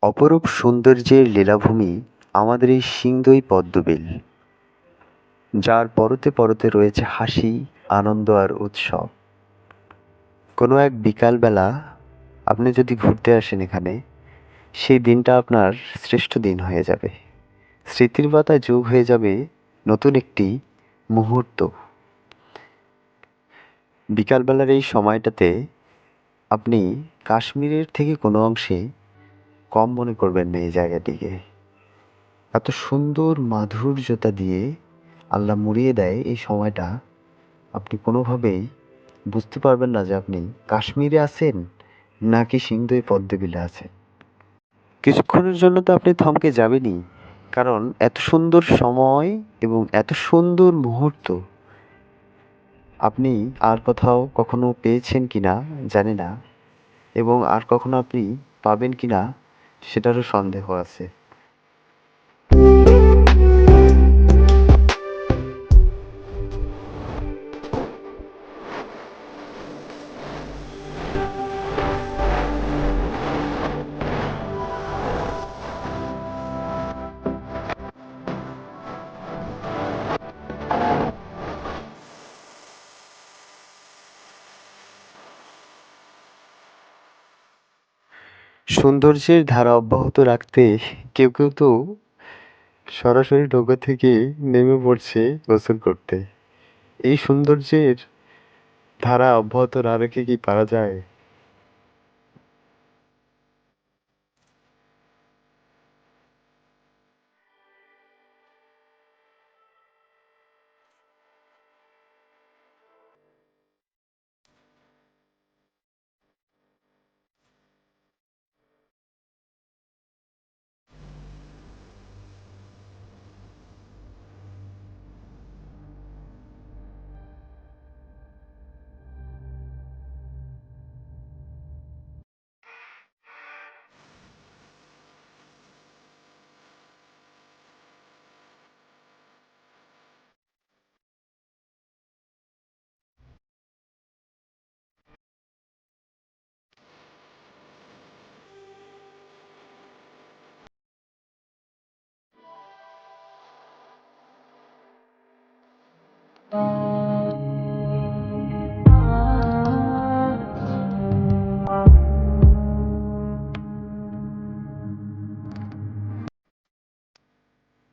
অপরূপ সৌন্দর্যের লীলাভূমি আমাদের এই সিংদই পদ্মবিল, যার পরতে পরতে রয়েছে হাসি, আনন্দ আর উৎসব। কোনো এক বিকালবেলা আপনি যদি ঘুরতে আসেন এখানে, সেই দিনটা আপনার শ্রেষ্ঠ দিন হয়ে যাবে। স্মৃতির পাতায় যোগ হয়ে যাবে নতুন একটি মুহূর্ত। বিকালবেলার এই সময়টাতে আপনি কাশ্মীরের থেকে কোনো অংশে কম মনে করবেন না এই জায়গাটিকে। এত সুন্দর মাধুর্যতা দিয়ে আল্লাহ মুড়িয়ে দেয় এই সময়টা, আপনি কোনোভাবেই বুঝতে পারবেন না যে আপনি কাশ্মীরে আছেন নাকি সিংদই পদ্মবিলে আছেন। কিছুক্ষণের জন্য তো আপনি থমকে যাবেনই, কারণ এত সুন্দর সময় এবং এত সুন্দর মুহূর্ত আপনি আর কোথাও কখনো পেয়েছেন কিনা জানি না, এবং আর কখনো আপনি পাবেন কিনা সেটারও সন্দেহ আছে। সৌন্দর্যের ধারা অব্যাহত রাখতে কেউ কেউ তো সরাসরি নৌকা থেকে নেমে পড়ছে গোসল করতে। এই সৌন্দর্যের ধারা অব্যাহত না রেখে কি পারা যায়?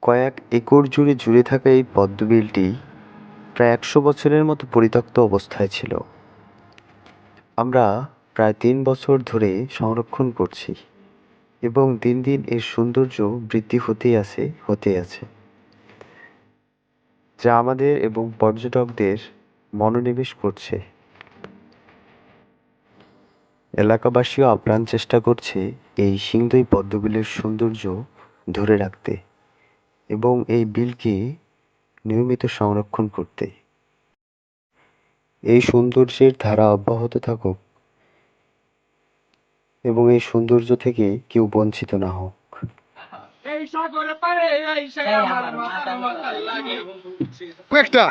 কয়েক একর জুড়ে থাকা এই পদ্মবিলটি প্রায় ১০০ বছরের মতো পরিত্যক্ত অবস্থায় ছিল। আমরা প্রায় ৩ বছর ধরে সংরক্ষণ করছি, এবং দিন দিন এর সৌন্দর্য বৃদ্ধি হতেই আছে, যা আমাদের এবং পর্যটকদের মনোনিবেশ করছে। এলাকাবাসীও আপ্রাণ চেষ্টা করছে এই সিংদই পদ্মবিলের সৌন্দর্য ধরে রাখতে এবং এই বিলকে নিয়মিত সংরক্ষণ করতে। এই সৌন্দর্যের ধারা অব্যাহত থাকুক এবং এই সৌন্দর্য থেকে কেউ বঞ্চিত না হোক। কয়েকটা